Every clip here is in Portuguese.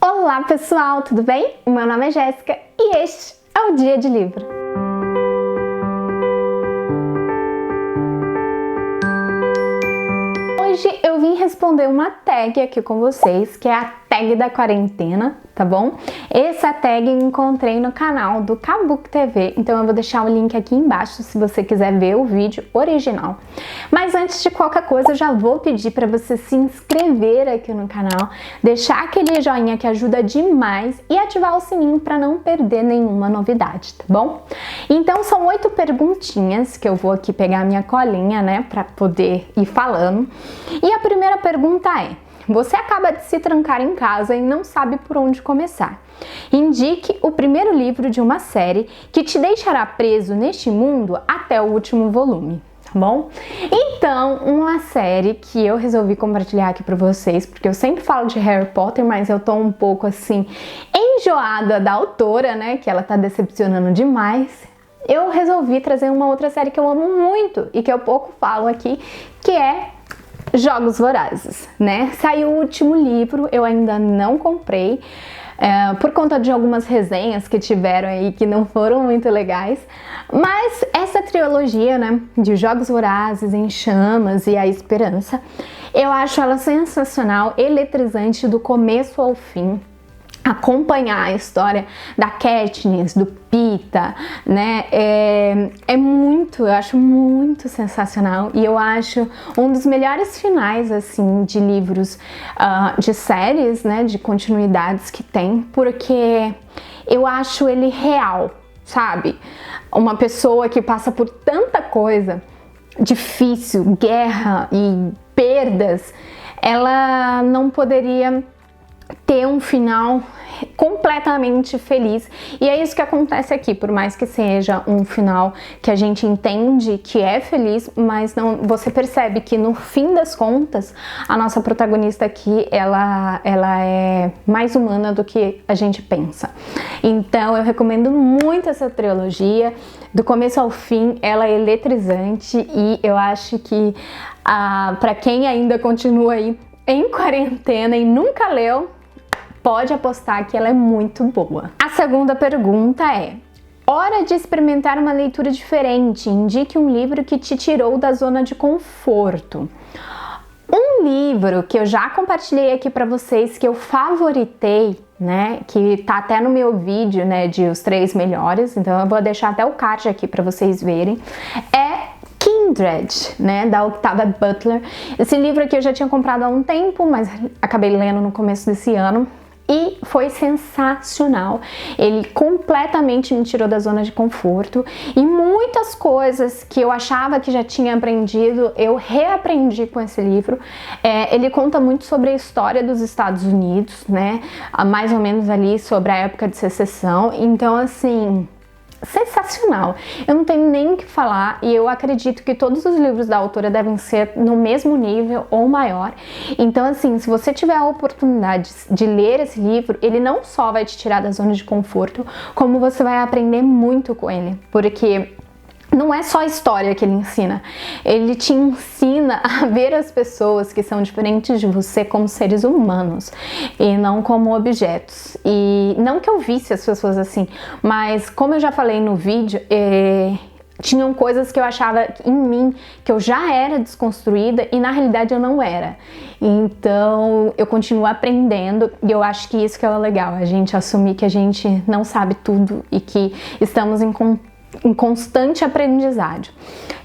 Olá pessoal, tudo bem? O meu nome é Jéssica e este é o Dia de Livro. Hoje eu vim responder uma tag aqui com vocês, que é a tag da quarentena, tá bom? Essa tag eu encontrei no canal do Kabook TV, então eu vou deixar o link aqui embaixo se você quiser ver o vídeo original. Mas antes de qualquer coisa, eu já vou pedir para você se inscrever aqui no canal, deixar aquele joinha que ajuda demais e ativar o sininho para não perder nenhuma novidade, tá bom? Então são 8 perguntinhas que eu vou aqui pegar a minha colinha, né, para poder ir falando. E a primeira pergunta é: você acaba de se trancar em casa e não sabe por onde começar. Indique o primeiro livro de uma série que te deixará preso neste mundo até o último volume, tá bom? Então, uma série que eu resolvi compartilhar aqui pra vocês, porque eu sempre falo de Harry Potter, mas eu tô um pouco assim, enjoada da autora, né, que ela tá decepcionando demais. Eu resolvi trazer uma outra série que eu amo muito e que eu pouco falo aqui, que é Jogos Vorazes, né? Saiu o último livro, eu ainda não comprei, por conta de algumas resenhas que tiveram aí que não foram muito legais, mas essa trilogia, né, de Jogos Vorazes, Em Chamas e A Esperança, eu acho ela sensacional, eletrizante do começo ao fim. Acompanhar a história da Katniss, do Peeta, né, eu acho muito sensacional e eu acho um dos melhores finais, assim, de livros, de séries, né, de continuidades que tem, porque eu acho ele real, sabe? Uma pessoa que passa por tanta coisa difícil, guerra e perdas, ela não poderia ter um final completamente feliz, e é isso que acontece aqui, por mais que seja um final que a gente entende que é feliz, mas não, você percebe que no fim das contas a nossa protagonista aqui, ela é mais humana do que a gente pensa. Então eu recomendo muito essa trilogia, do começo ao fim ela é eletrizante, e eu acho que para quem ainda continua aí em quarentena e nunca leu, pode apostar que ela é muito boa. A segunda pergunta é: hora de experimentar uma leitura diferente, indique um livro que te tirou da zona de conforto. Um livro que eu já compartilhei aqui para vocês, que eu favoritei, né, que tá até no meu vídeo, né, de os 3 melhores, então eu vou deixar até o card aqui para vocês verem, é Kindred, né, da Octavia Butler. Esse livro aqui eu já tinha comprado há um tempo, mas acabei lendo no começo desse ano. E foi sensacional, ele completamente me tirou da zona de conforto e muitas coisas que eu achava que já tinha aprendido, eu reaprendi com esse livro. Ele conta muito sobre a história dos Estados Unidos, né, mais ou menos ali sobre a época de secessão, então assim, sensacional, eu não tenho nem o que falar, e eu acredito que todos os livros da autora devem ser no mesmo nível ou maior. Então assim, se você tiver a oportunidade de ler esse livro, ele não só vai te tirar da zona de conforto, como você vai aprender muito com ele, porque não é só a história que ele ensina, ele te ensina a ver as pessoas que são diferentes de você como seres humanos e não como objetos. E não que eu visse as pessoas assim, mas como eu já falei no vídeo, tinham coisas que eu achava em mim que eu já era desconstruída e na realidade eu não era. Então eu continuo aprendendo, e eu acho que isso que é legal, a gente assumir que a gente não sabe tudo e que estamos em constante aprendizado.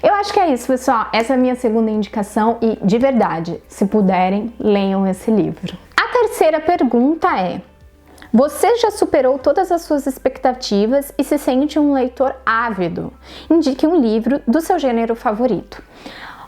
Eu acho que é isso, pessoal. Essa é a minha segunda indicação e, de verdade, se puderem, leiam esse livro. A terceira pergunta é: você já superou todas as suas expectativas e se sente um leitor ávido? Indique um livro do seu gênero favorito.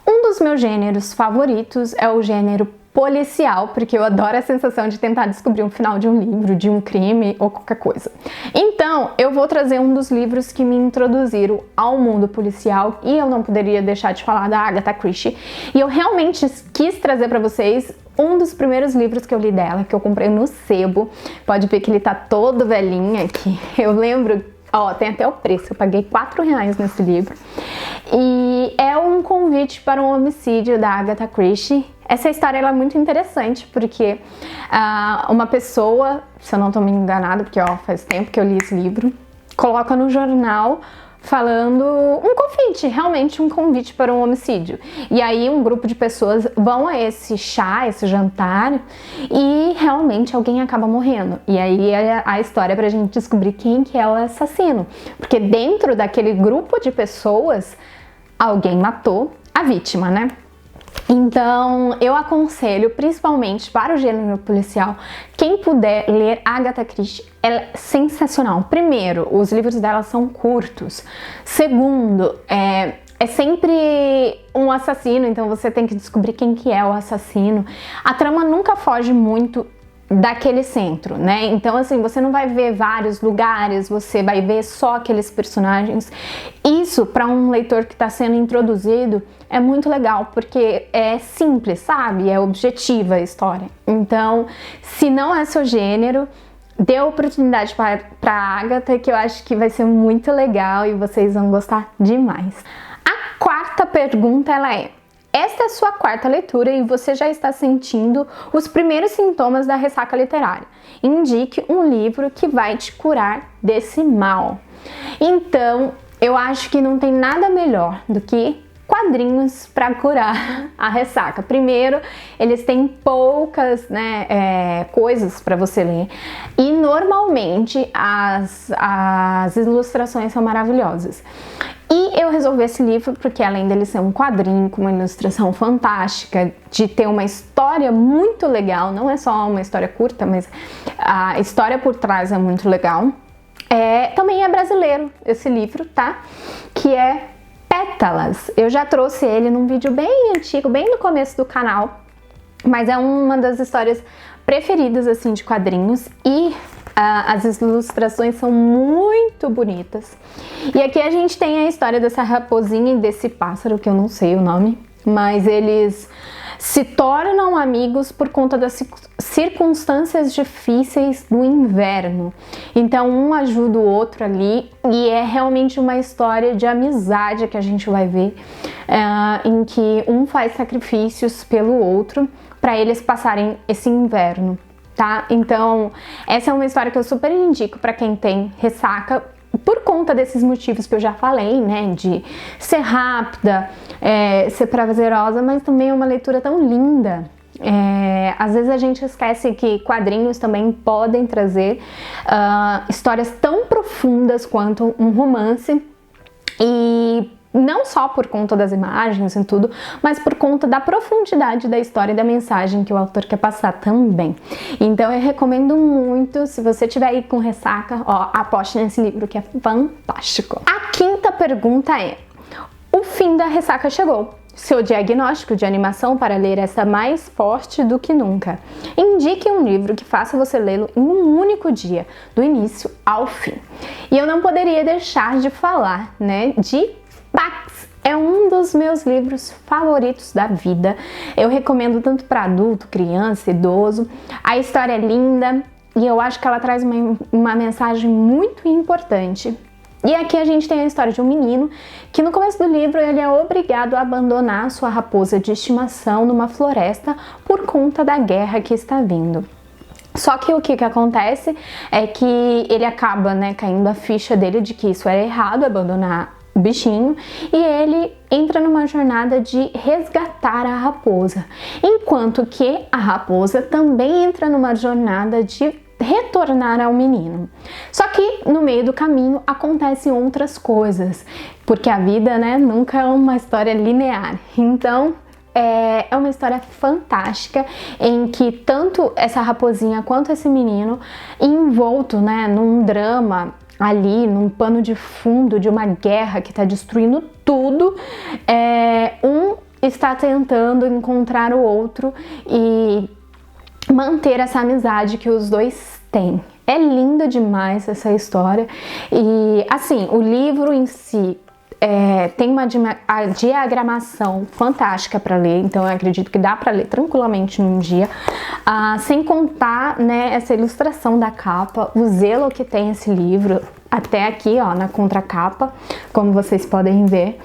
Um dos meus gêneros favoritos é o gênero policial, porque eu adoro a sensação de tentar descobrir um final de um livro, de um crime ou qualquer coisa. Então, eu vou trazer um dos livros que me introduziram ao mundo policial, e eu não poderia deixar de falar da Agatha Christie. E eu realmente quis trazer para vocês um dos primeiros livros que eu li dela, que eu comprei no sebo. Pode ver que ele tá todo velhinho aqui. Eu lembro, ó, tem até o preço, eu paguei R$4 nesse livro. E é um convite para um homicídio da Agatha Christie. Essa história ela é muito interessante porque uma pessoa, se eu não estou me enganada, porque faz tempo que eu li esse livro, coloca no jornal falando um convite, realmente um convite para um homicídio. E aí um grupo de pessoas vão a esse chá, esse jantar, e realmente alguém acaba morrendo. E aí a história é pra gente descobrir quem que é o assassino. Porque dentro daquele grupo de pessoas, alguém matou a vítima, né? Então, eu aconselho, principalmente para o gênero policial, quem puder ler Agatha Christie, ela é sensacional. Primeiro, os livros dela são curtos. Segundo, é sempre um assassino, então você tem que descobrir quem que é o assassino. A trama nunca foge muito daquele centro, né? Então, assim, você não vai ver vários lugares, você vai ver só aqueles personagens. Isso, para um leitor que está sendo introduzido, é muito legal, porque é simples, sabe? É objetiva a história. Então, se não é seu gênero, dê oportunidade para Agatha, que eu acho que vai ser muito legal e vocês vão gostar demais. A quarta pergunta, ela é: esta é a sua quarta leitura e você já está sentindo os primeiros sintomas da ressaca literária. Indique um livro que vai te curar desse mal. Então, eu acho que não tem nada melhor do que quadrinhos para curar a ressaca. Primeiro, eles têm poucas coisas para você ler e normalmente as ilustrações são maravilhosas. E eu resolvi esse livro porque, além dele ser um quadrinho com uma ilustração fantástica, de ter uma história muito legal, não é só uma história curta, mas a história por trás é muito legal. Também é brasileiro esse livro, tá? Que é Pétalas. Eu já trouxe ele num vídeo bem antigo, bem no começo do canal, mas é uma das histórias preferidas, assim, de quadrinhos, e as ilustrações são muito bonitas. E aqui a gente tem a história dessa raposinha e desse pássaro, que eu não sei o nome, mas eles se tornam amigos por conta das circunstâncias difíceis do inverno. Então um ajuda o outro ali, e é realmente uma história de amizade que a gente vai ver, em que um faz sacrifícios pelo outro para eles passarem esse inverno, tá? Então essa é uma história que eu super indico para quem tem ressaca, por conta desses motivos que eu já falei, né, de ser rápida, ser prazerosa, mas também é uma leitura tão linda. Às vezes a gente esquece que quadrinhos também podem trazer histórias tão profundas quanto um romance, e não só por conta das imagens e tudo, mas por conta da profundidade da história e da mensagem que o autor quer passar também. Então eu recomendo muito, se você estiver aí com ressaca, aposte nesse livro que é fantástico. A quinta pergunta é: o fim da ressaca chegou. Seu diagnóstico de animação para ler está mais forte do que nunca. Indique um livro que faça você lê-lo em um único dia, do início ao fim. E eu não poderia deixar de falar, né, de Pax. É um dos meus livros favoritos da vida. Eu recomendo tanto para adulto, criança, idoso. A história é linda e eu acho que ela traz uma mensagem muito importante. E aqui a gente tem a história de um menino que no começo do livro ele é obrigado a abandonar sua raposa de estimação numa floresta por conta da guerra que está vindo. Só que o que acontece é que ele acaba, né, caindo a ficha dele de que isso era errado, abandonar o bichinho, e ele entra numa jornada de resgatar a raposa, enquanto que a raposa também entra numa jornada de retornar ao menino. Só que no meio do caminho acontecem outras coisas, porque a vida, né, nunca é uma história linear. Então é uma história fantástica em que tanto essa raposinha quanto esse menino, envolto, né, num drama ali, num pano de fundo de uma guerra que está destruindo tudo, um está tentando encontrar o outro e manter essa amizade que os dois têm. É linda demais essa história. E assim, o livro em si tem uma diagramação fantástica para ler, então eu acredito que dá para ler tranquilamente num dia, sem contar, né, essa ilustração da capa, o zelo que tem esse livro, até aqui, ó, na contracapa, como vocês podem ver.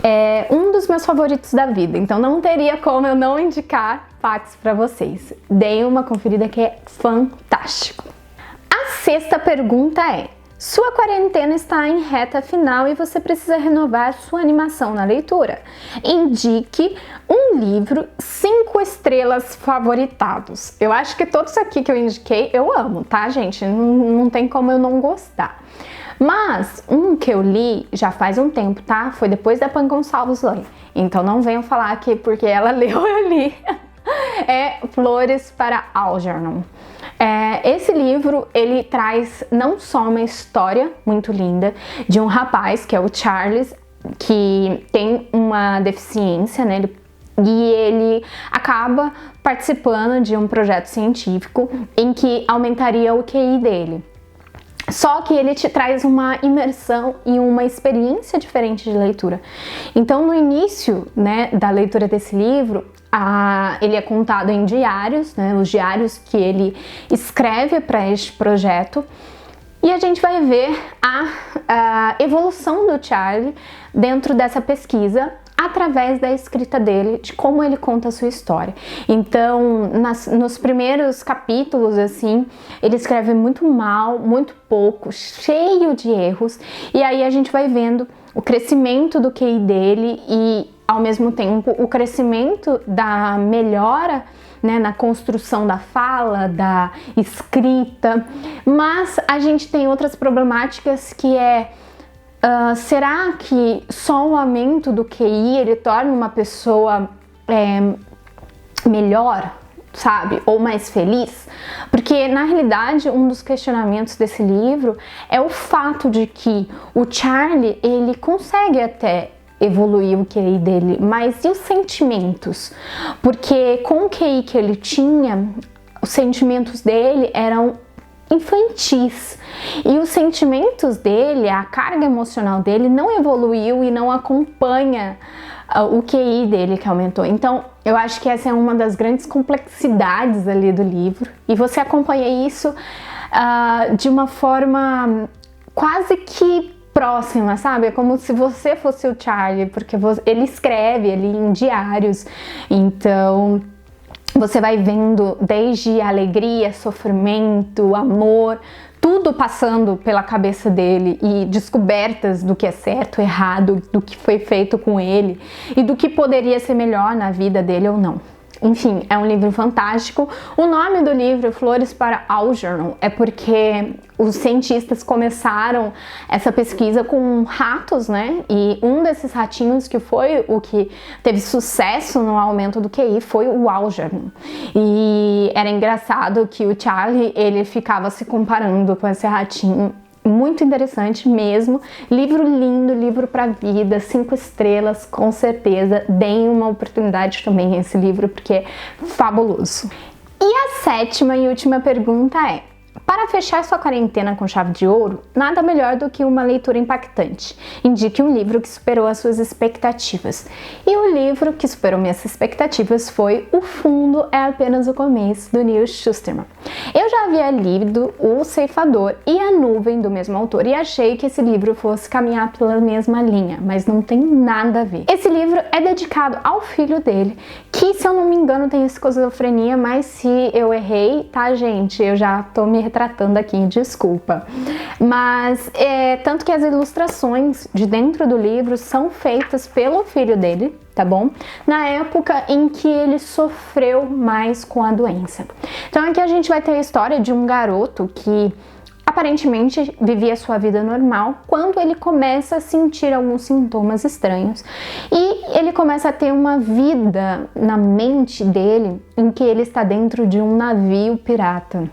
É um dos meus favoritos da vida, então não teria como eu não indicar Pax para vocês. Deem uma conferida que é fantástico. A sexta pergunta é: sua quarentena está em reta final e você precisa renovar sua animação na leitura. Indique um livro 5 estrelas favoritados. Eu acho que todos aqui que eu indiquei eu amo, tá, gente? Não tem como eu não gostar. Mas um que eu li já faz um tempo, tá? Foi depois da Pan Gonçalves ler. Então não venham falar que porque ela leu, eu li. É Flores para Algernon. Esse livro, ele traz não só uma história muito linda de um rapaz, que é o Charles, que tem uma deficiência, né? E ele acaba participando de um projeto científico em que aumentaria o QI dele. Só que ele te traz uma imersão e uma experiência diferente de leitura. Então, no início, né, da leitura desse livro, ele é contado em diários, né, os diários que ele escreve para este projeto. E a gente vai ver a evolução do Charlie dentro dessa pesquisa, através da escrita dele, de como ele conta a sua história. Então, nos primeiros capítulos, assim, ele escreve muito mal, muito pouco, cheio de erros, e aí a gente vai vendo o crescimento do QI dele e, ao mesmo tempo, o crescimento da melhora, né, na construção da fala, da escrita. Mas a gente tem outras problemáticas que será que só o aumento do QI ele torna uma pessoa melhor, sabe? Ou mais feliz? Porque, na realidade, um dos questionamentos desse livro é o fato de que o Charlie, ele consegue até evoluir o QI dele, mas e os sentimentos? Porque com o QI que ele tinha, os sentimentos dele eram infantis e os sentimentos dele, a carga emocional dele não evoluiu e não acompanha o QI dele que aumentou. Então eu acho que essa é uma das grandes complexidades ali do livro, e você acompanha isso de uma forma quase que próxima, sabe? É como se você fosse o Charlie, porque ele escreve ali em diários, então você vai vendo desde alegria, sofrimento, amor, tudo passando pela cabeça dele, e descobertas do que é certo, errado, do que foi feito com ele e do que poderia ser melhor na vida dele ou não. Enfim, é um livro fantástico. O nome do livro, Flores para Algernon, é porque os cientistas começaram essa pesquisa com ratos, né? E um desses ratinhos que foi o que teve sucesso no aumento do QI foi o Algernon. E era engraçado que o Charlie, ele ficava se comparando com esse ratinho. Muito interessante mesmo, livro lindo, livro pra vida, 5 estrelas, com certeza. Deem uma oportunidade também a esse livro, porque é fabuloso. E a sétima e última pergunta é: para fechar sua quarentena com chave de ouro, nada melhor do que uma leitura impactante. Indique um livro que superou as suas expectativas. E o livro que superou minhas expectativas foi O Fundo é Apenas o Começo, do Neil Shusterman. Eu já havia lido O Ceifador e A Nuvem, do mesmo autor, e achei que esse livro fosse caminhar pela mesma linha, mas não tem nada a ver. Esse livro é dedicado ao filho dele, que, se eu não me engano, tem esquizofrenia, mas se eu errei, tá, gente? Eu já tô me retratando aqui, desculpa. Mas, tanto que as ilustrações de dentro do livro são feitas pelo filho dele, tá bom? Na época em que ele sofreu mais com a doença. Então aqui a gente vai ter a história de um garoto que aparentemente vivia sua vida normal, quando ele começa a sentir alguns sintomas estranhos e ele começa a ter uma vida na mente dele em que ele está dentro de um navio pirata.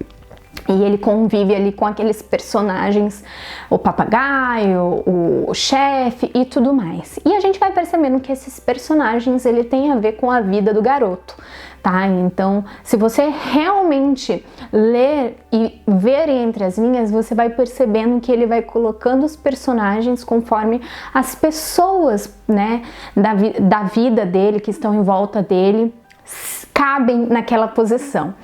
E ele convive ali com aqueles personagens, o papagaio, o chefe e tudo mais. E a gente vai percebendo que esses personagens, ele tem a ver com a vida do garoto, tá? Então, se você realmente ler e ver entre as linhas, você vai percebendo que ele vai colocando os personagens conforme as pessoas, né, da vida dele, que estão em volta dele, cabem naquela posição.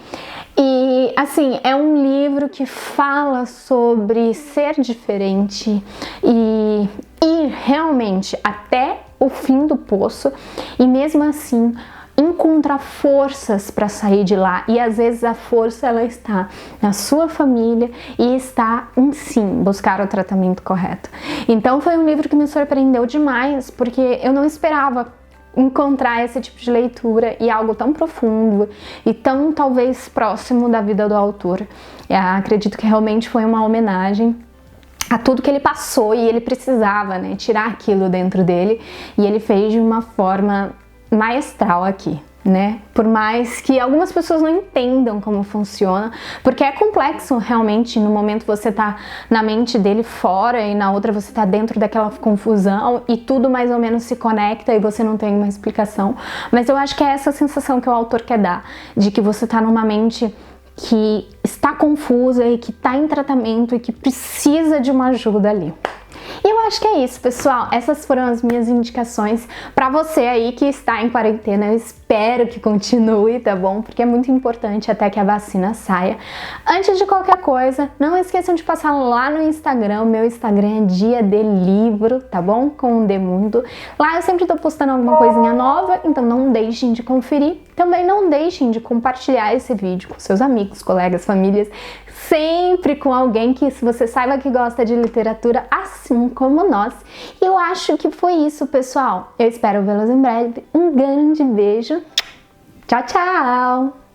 E, assim, é um livro que fala sobre ser diferente e ir realmente até o fim do poço e mesmo assim encontrar forças para sair de lá, e às vezes a força ela está na sua família e está em sim buscar o tratamento correto. Então foi um livro que me surpreendeu demais, porque eu não esperava encontrar esse tipo de leitura e algo tão profundo e tão talvez próximo da vida do autor. Acredito que realmente foi uma homenagem a tudo que ele passou e ele precisava, né, tirar aquilo dentro dele, e ele fez de uma forma maestral aqui, né? Por mais que algumas pessoas não entendam como funciona, porque é complexo realmente. No momento você tá na mente dele fora e na outra você tá dentro daquela confusão e tudo mais ou menos se conecta e você não tem uma explicação. Mas eu acho que é essa sensação que o autor quer dar, de que você tá numa mente que está confusa e que está em tratamento e que precisa de uma ajuda ali. E eu acho que é isso, pessoal. Essas foram as minhas indicações para você aí que está em quarentena. Eu espero que continue, tá bom? Porque é muito importante até que a vacina saia. Antes de qualquer coisa, não esqueçam de passar lá no Instagram. O meu Instagram é Dia de Livro, tá bom? Com o Demundo. Lá eu sempre tô postando alguma coisinha nova, então não deixem de conferir. Também não deixem de compartilhar esse vídeo com seus amigos, colegas, famílias, sempre com alguém que você saiba que gosta de literatura assim como nós. E eu acho que foi isso, pessoal. Eu espero vê-los em breve. Um grande beijo. Tchau, tchau!